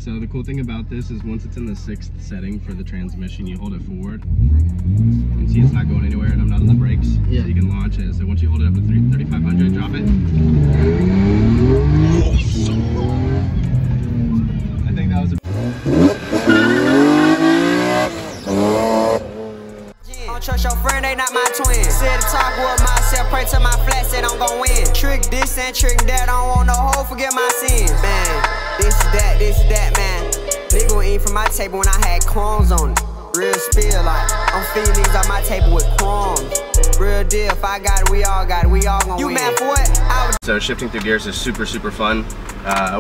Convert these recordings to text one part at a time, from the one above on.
So the cool thing about this is once it's in the 6th setting for the transmission, you hold it forward. You can see it's not going anywhere and I'm not on the brakes. Yeah. So you can launch it. So once you hold it up to 3500, drop it. I think that was a... Don't trust your friend, they not my twin. Sit and talk with myself, pray to my flat, said I'm gon' win. Trick this and trick that, I don't want no hoe, forget my sins. Man, this is that, man. Nigga would eat from my table when I had crumbs on it. Real spill, like, I'm feeding niggas on my table with crumbs. Real deal, if I got it, we all got it, we all gon' win. You mad for what? So shifting through gears is super fun.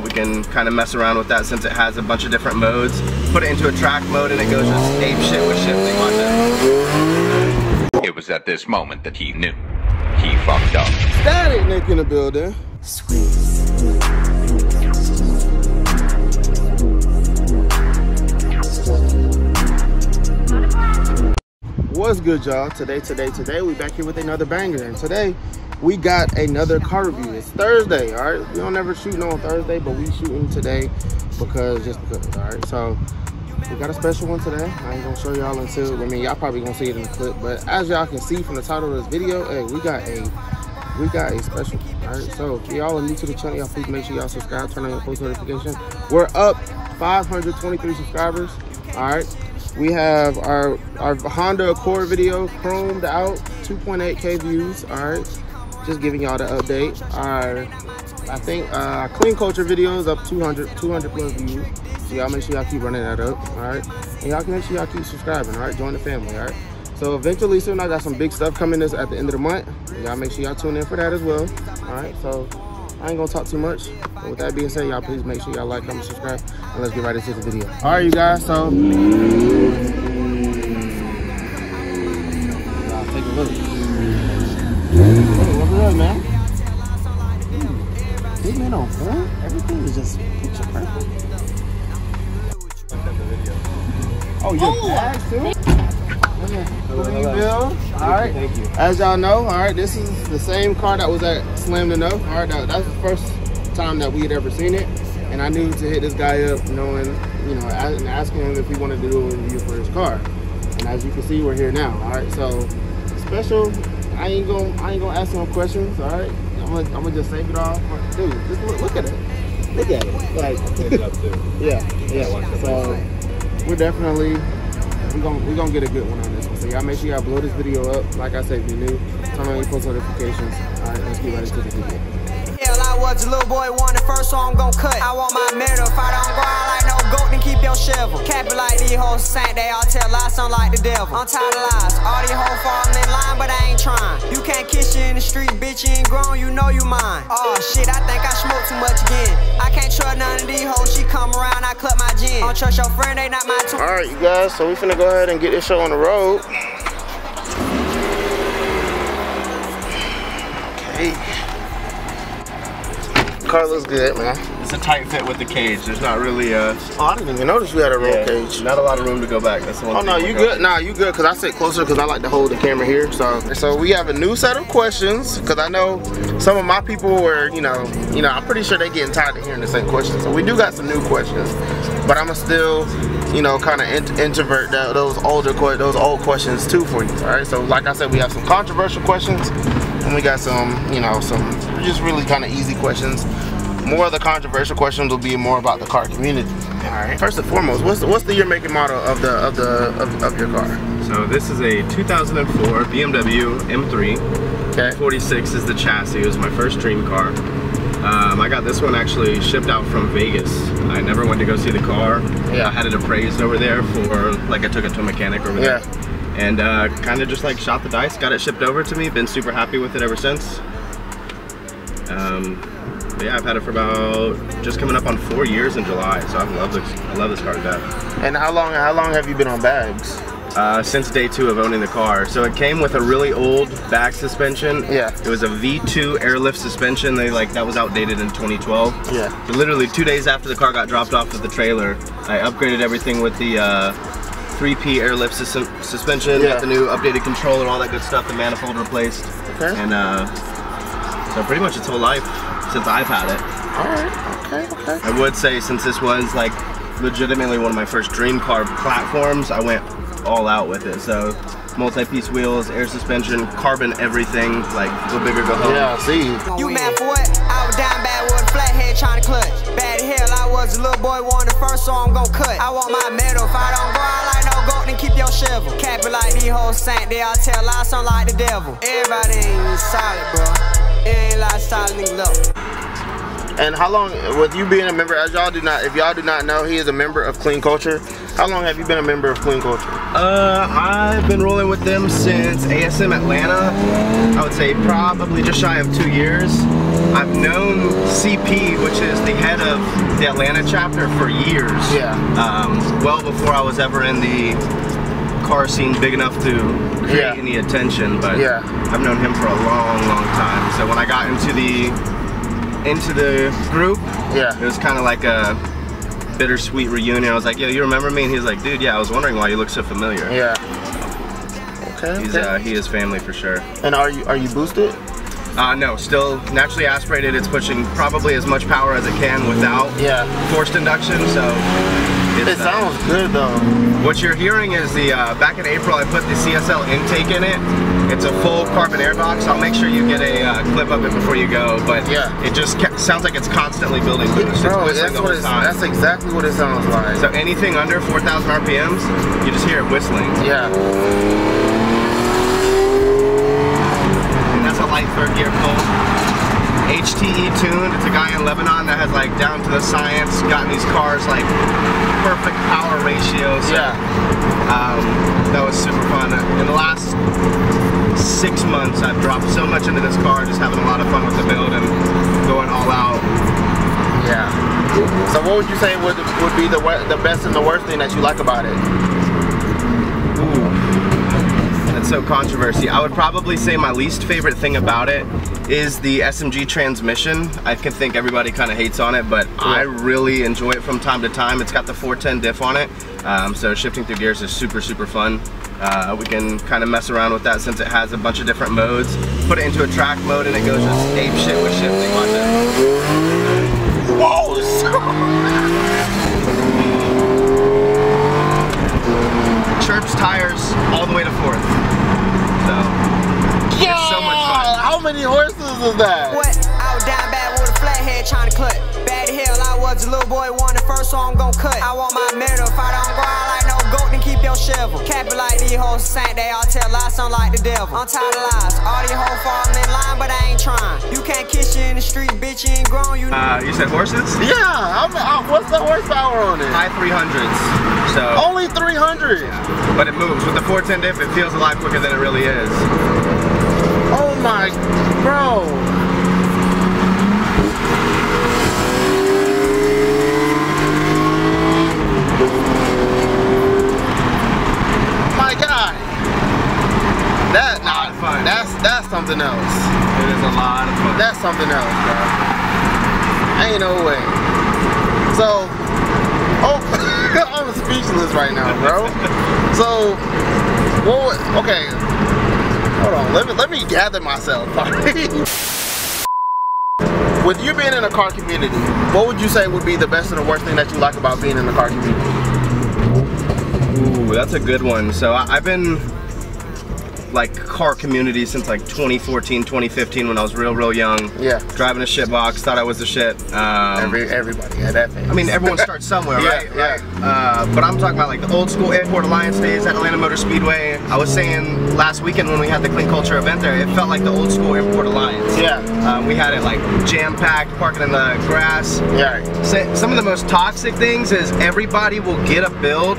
We can kind of mess around with that since it has a bunch of different modes. Put it into a track mode and it goes just ape shit with shifting. Watch it. It was at this moment that he knew. He fucked up. Static Nick in the building. What's good, y'all? Today we back here with another banger, and today we got another car review. It's Thursday, all right? We don't ever shoot on Thursday, but we shooting today because, all right? So we got a special one today. I ain't gonna show y'all until, I mean, y'all probably gonna see it in the clip, but as y'all can see from the title of this video, hey, we got a special, all right? So if y'all are new to the channel, y'all please make sure y'all subscribe, turn on your post notifications. We're up 523 subscribers, all right? We have our Honda Accord video chromed out, 2.8K views, all right? Just giving y'all the update. Our Clean Culture videos up 200 plus views. So y'all make sure y'all keep running that up, all right? And y'all can make sure y'all keep subscribing, all right? Join the family, all right? So eventually soon, I got some big stuff coming at the end of the month. Y'all make sure y'all tune in for that as well, all right? So I ain't gonna talk too much. But with that being said, y'all please make sure y'all like, comment, subscribe, and let's get right into the video. All right, you guys, so y'all take a look. Hey, what's up, man? This man on point. Everything is just picture perfect. Oh, your bags too? Hello. All right. Thank you. As y'all know, all right, this is the same car that was at Slam to Know. All right, that's the first time that we had ever seen it, and I knew to hit this guy up, knowing, you know, and asking him if he wanted to do a review for his car. And as you can see, we're here now. All right, so special. I ain't gonna ask no questions. All right, I'm gonna just save it all. Dude, just look at it. Look at it. Like, yeah. So we're definitely. We're gonna get a good one on this one. So y'all make sure y'all blow this video up. Like I said, if you're new, turn on your post notifications. All right, let's get right into the video. Hell, I was a little boy, wanted first, so I'm gon' cut. I want my medal. If I don't go out like no goat, then keep your shovel. Cap it like these hoes saint, they all tell lies, sound like the devil. I'm tired of lies. All these hoes falling in line, but I ain't trying. You can't kiss you in the street, bitch, you ain't grown, you know you mine. Oh shit, I think I smoked too much again. I can't trust none of these hoes, she come around, I cut my gin. Don't trust your friend, they not my twin. All right, you guys, so we finna go ahead and get this show on the road. Okay. Car looks good, man. It's a tight fit with the cage. There's not really a... Oh, I didn't even notice we had a roll cage. Not a lot of room to go back. That's the one. Oh no, you good? Nah, you good? Cause I sit closer because I like to hold the camera here. So we have a new set of questions because I know some of my people were, you know, I'm pretty sure they getting tired of hearing the same questions. So we do got some new questions, but I'ma still, you know, kind of introvert those old questions too for you. All right. So like I said, we have some controversial questions, and we got some, you know, some just really kind of easy questions. More of the controversial questions will be more about the car community. All right. First and foremost, what's the year, make, and model of your car? So this is a 2004 BMW M3. Okay. 46 is the chassis. It was my first dream car. I got this one actually shipped out from Vegas. I never went to go see the car. Yeah. I had it appraised over there for, like, I took it to a mechanic over there. And kind of just like shot the dice, got it shipped over to me. Been super happy with it ever since. But yeah, I've had it for about just coming up on 4 years in July, so I love this car to death. And how long have you been on bags? Since day 2 of owning the car. So it came with a really old bag suspension. Yeah. It was a V2 airlift suspension. That was outdated in 2012. Yeah. So literally 2 days after the car got dropped off at the trailer, I upgraded everything with the 3P airlift suspension, got the new updated controller, all that good stuff, the manifold replaced. Okay. And so pretty much its whole life since I've had it. Alright, okay. I would say, since this was like legitimately one of my first dream car platforms. I went all out with it. So multi-piece wheels, air suspension, carbon everything, like go big or go home. Yeah, see. You mad for what? I was down bad with a flathead trying to clutch. Bad as hell, I was a little boy, wanted the first, so I'm gon' cut. I want my medal. If I don't go out like no goat, then keep your shovel. Cap it like these hoes sank, they all tell lies, sound like the devil. Everybody ain't solid, bro. It ain't like solid nigga low. And how long, with you being a member, as y'all do not, if y'all do not know, he is a member of Clean Culture. How long have you been a member of Clean Culture? I've been rolling with them since ASM Atlanta. I would say probably just shy of 2 years. I've known CP, which is the head of the Atlanta chapter, for years. Yeah. Well before I was ever in the car scene big enough to create any attention, but I've known him for a long, long time. So when I got into the group, it was kind of like a bittersweet reunion. I was like, yo, you remember me? And he was like, dude, yeah, I was wondering why you look so familiar. Yeah. Okay. He is family for sure. And are you boosted? No, still naturally aspirated. It's pushing probably as much power as it can without forced induction, so it sounds good though. What you're hearing is the, back in April I put the CSL intake in it. It's a full carbon air box. I'll make sure you get a clip of it before you go, but it just sounds like it's constantly building boost. Bro, that's exactly what it sounds like. So anything under 4,000 RPMs, you just hear it whistling. Yeah. And that's a light third gear pull. HTE tuned. It's a guy in Lebanon that has like down to the science gotten these cars like perfect power ratios. So, that was super fun. In the last 6 months, I've dropped so much into this car, just having a lot of fun with the build and going all out. Yeah. So what would you say would be the best and the worst thing that you like about it? Ooh. That's so controversy. I would probably say my least favorite thing about it is the SMG transmission. I can think everybody kind of hates on it, but I really enjoy it from time to time. It's got the 410 diff on it, so shifting through gears is super, super fun. We can kind of mess around with that since it has a bunch of different modes. Put it into a track mode and it goes just ape shit with shifting. Watch it. Whoa! Chirps tires all the way to 4th. So it's so much fun. How many horses is that? What? I was down bad with a flathead trying to cut. Bad as hell, I was a little boy, wanted the first, so I'm gon' cut. I want my medal. If I don't go out like no goat, then keep your shovel. Cap it like these hoes sank, they all tell lies, sound like the devil. I'm tired of lies. All these hoes falling in line, but I ain't trying. You can't kiss you in the street, bitch, you ain't grown. You said horses? Yeah. What's the horsepower on it? High 300s. So only 300. But it moves with the 410 diff. It feels a lot quicker than it really is. Oh my, bro. My God. That's something else. It is a lot of fun. That's something else, bro. Ain't no way. So, I'm speechless right now, bro. So, okay. Hold on, let me gather myself. With you being in a car community, what would you say would be the best and the worst thing that you like about being in the car community? Ooh, that's a good one. So I've been like car community since like 2014, 2015 when I was real young. Yeah. Driving a shit box, thought I was the shit. Everybody had that phase. I mean, everyone starts somewhere, right? Yeah. But I'm talking about like the old school Airport Alliance days at Atlanta Motor Speedway. I was saying last weekend when we had the Clean Culture event there, it felt like the old school Airport Alliance. Yeah. We had it like jam-packed, parking in the grass. Yeah. Some of the most toxic things is everybody will get a build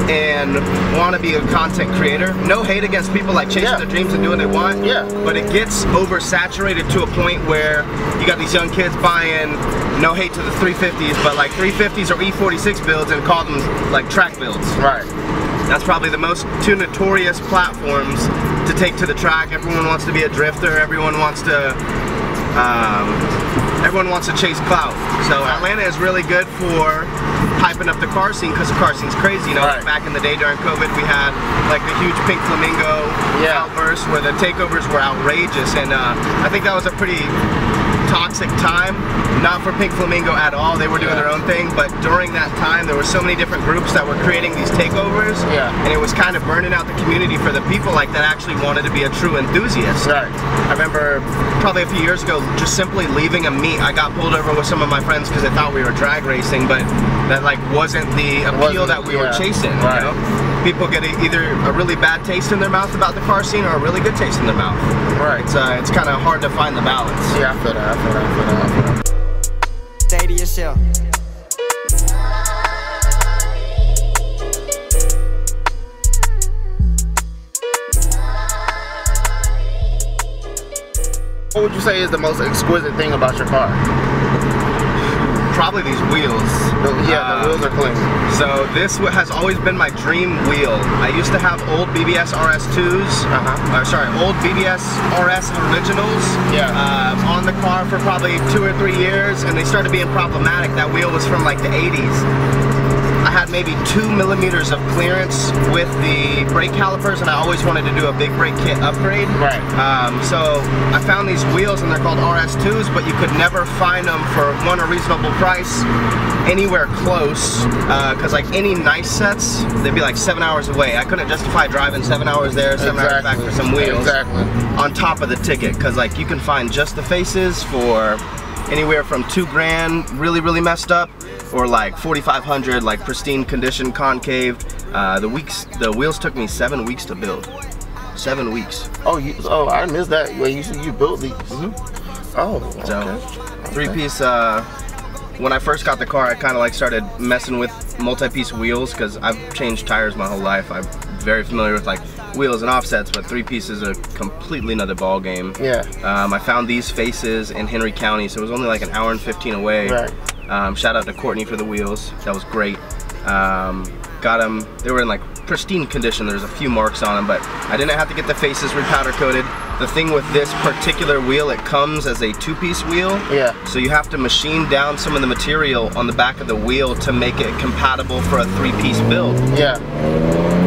and want to be a content creator. No hate against people like chasing their dreams and doing what they want. Yeah. But it gets oversaturated to a point where you got these young kids buying, no hate to the 350s, but like 350s or E46 builds and call them like track builds. Right. That's probably the most two notorious platforms to take to the track. Everyone wants to be a drifter. Everyone wants to chase clout. So Atlanta is really good for hyping up the car scene because the car scene's crazy. You know, like back in the day during COVID, we had like the huge Pink Flamingo outburst where the takeovers were outrageous, and I think that was a pretty toxic time, not for Pink Flamingo at all. They were doing their own thing, but during that time, there were so many different groups that were creating these takeovers, and it was kind of burning out the community for the people like that actually wanted to be a true enthusiast. Right. I remember probably a few years ago, just simply leaving a meet. I got pulled over with some of my friends because they thought we were drag racing, but that like wasn't the appeal that we were chasing. Right. You know? People get either a really bad taste in their mouth about the car scene or a really good taste in their mouth. Right. It's kind of hard to find the balance. Yeah, I feel that. Stay to yourself. What would you say is the most exquisite thing about your car? Probably these wheels. The wheels are clean. So this has always been my dream wheel. I used to have old BBS RS2s, sorry, old BBS RS originals on the car for probably 2 or 3 years, and they started being problematic. That wheel was from like the 80s. I had maybe 2 millimeters of clearance with the brake calipers, and I always wanted to do a big brake kit upgrade. Right. So I found these wheels, and they're called RS2s, but you could never find them for a reasonable price anywhere close, because like any nice sets, they'd be like 7 hours away. I couldn't justify driving 7 hours there, 7 hours back for some wheels on top of the ticket, because like you can find just the faces for anywhere from $2 grand, really messed up, or like 4,500, like pristine condition, concave. The wheels took me 7 weeks to build. 7 weeks. Oh, I missed that. Wait, you built these? Oh, okay. So 3-piece. When I first got the car, I kind of like started messing with multi-piece wheels because I've changed tires my whole life. I'm very familiar with like wheels and offsets, but 3-piece is a completely another ball game. Yeah. I found these faces in Henry County, so it was only like an hour and 15 away. Right. Shout out to Courtney for the wheels. That was great. Got them. They were in like pristine condition. There's a few marks on them, but I didn't have to get the faces repowder coated. The thing with this particular wheel, it comes as a 2-piece wheel. Yeah. So you have to machine down some of the material on the back of the wheel to make it compatible for a 3-piece build. Yeah.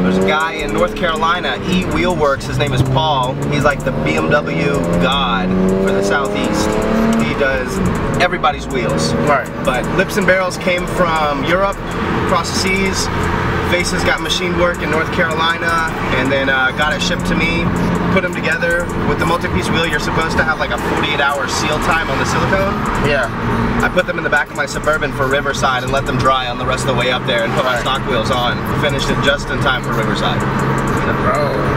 There's a guy in North Carolina, Wheelworks, his name is Paul. He's like the BMW god for the Southeast. He does everybody's wheels. Right. But Lips and Barrels came from Europe, across the seas. Faces got machined work in North Carolina, and then got it shipped to me. Put them together. With the multi-piece wheel, you're supposed to have like a 48-hour seal time on the silicone. Yeah. I put them in the back of my Suburban for Riverside and let them dry on the rest of the way up there and put my stock wheels on. Finished it just in time for Riverside.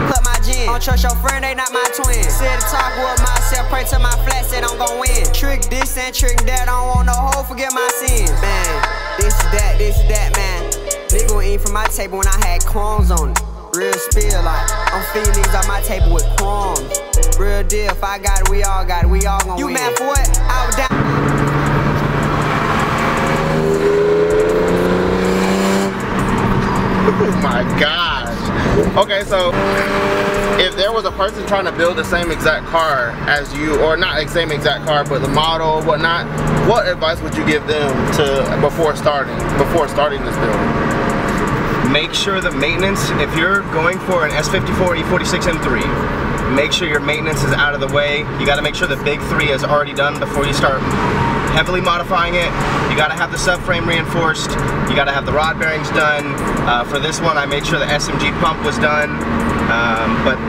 Put my gin. Don't trust your friend, they not my twin. Sit and talk with myself, pray to my flat, said I'm gon' win. Trick this and trick that, don't want no hoe, forget my sins. Man, this is that, man. Nigga eat from my table when I had crumbs on it. Real spill, like, I'm feeding niggas on my table with crumbs. Real deal, if I got it, we all got it, we all gon' win. You mad for what? I was down. Oh my gosh. Okay, so if there was a person trying to build the same exact car as you, or not the same exact car, but the model or whatnot, what advice would you give them to before starting this build? Make sure the maintenance, if you're going for an S54 E46 M3, make sure your maintenance is out of the way. You got to make sure the big 3 is already done before you start heavily modifying it. You got to have the subframe reinforced. You got to have the rod bearings done. For this one, I made sure the SMG pump was done. But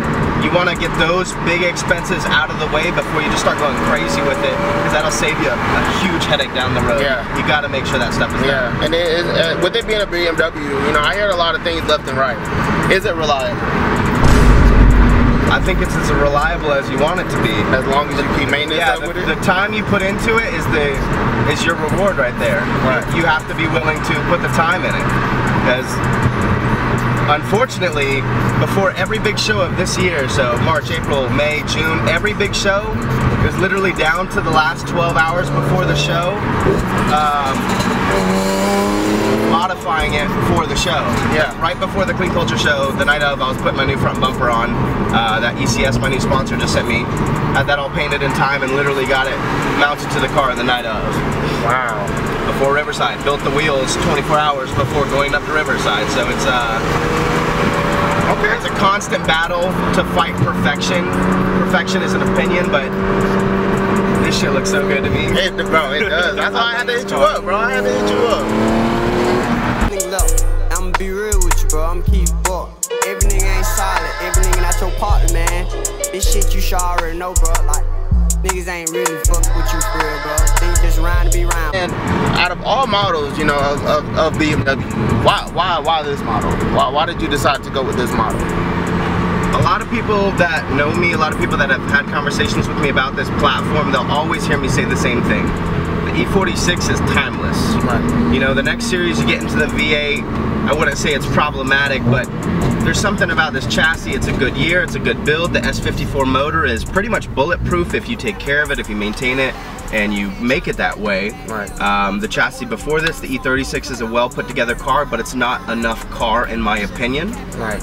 you want to get those big expenses out of the way before you just start going crazy with it, because that'll save you a huge headache down the road. Yeah. You got to make sure that stuff is done. And with it being a BMW, you know, I heard a lot of things left and right. Is it reliable? I think it's as reliable as you want it to be. As long as you keep maintenance up with it? The time you put into it is your reward right there. Right. You have to be willing to put the time in it. Because unfortunately, before every big show of this year, so March, April, May, June, every big show is literally down to the last 12 hours before the show, modifying it for the show. Yeah. Right before the Clean Culture show, the night of, I was putting my new front bumper on. That ECS, my new sponsor, just sent me. Had that all painted in time and literally got it mounted to the car the night of. Wow. Before Riverside. Built the wheels 24 hours before going up to Riverside. So it's it's a constant battle to fight perfection. Perfection is an opinion, but This shit looks so good to me. Bro, it does. That's why I had to hit you up, bro. I had to hit you up. Look, I'ma be real with you, bro. I'ma keep it up. Everything ain't solid. Everything not your partner, man. This shit you should already know, bro. Like, niggas ain't really fuck with you for real, bro. They just round to be round. And out of all models, you know, of BMW, why this model? Why did you decide to go with this model? A lot of people that know me, a lot of people that have had conversations with me about this platform, they'll always hear me say the same thing. The E46 is timeless. Right. You know, the next series you get into the V8, I wouldn't say it's problematic, but there's something about this chassis. It's a good year, it's a good build. The S54 motor is pretty much bulletproof if you take care of it, if you maintain it, and you make it that way. Right. The chassis before this, the E36, is a well put together car, but it's not enough car in my opinion. Right.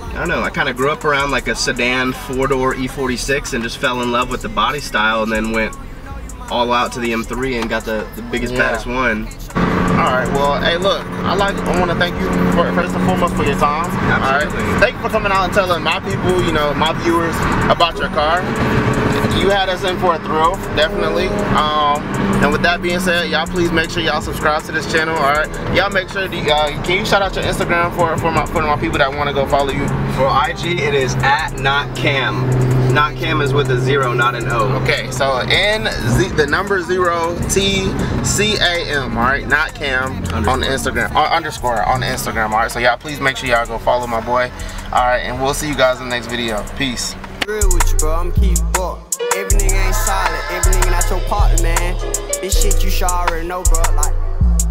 I don't know, I kind of grew up around like a sedan 4-door E46 and just fell in love with the body style, and then went all out to the M3 and got the biggest, baddest one. Alright, well, hey look, I want to thank you first and foremost for your time. Absolutely. Alright, thank you for coming out and telling my people, you know, my viewers about your car. You had us in for a thrill, definitely. And with that being said, y'all please make sure y'all subscribe to this channel. All right, y'all make sure can you shout out your Instagram for my people that want to go follow you? For IG, it is @NotCam. NotCam is with a 0, not an O. Okay, so the number 0 TCAM. All right, NotCam on the Instagram, underscore on the Instagram. All right, so y'all please make sure y'all go follow my boy. All right, and we'll see you guys in the next video. Peace. Real with you, bro. I'm keep up. Everything ain't solid. Everything not your partner, man. This shit you should already know, bro. Like,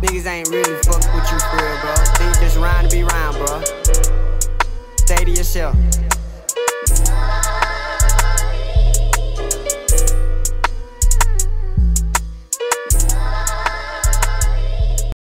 niggas ain't really fuck with you for real, bro. They just round to be round, bro. Stay to yourself.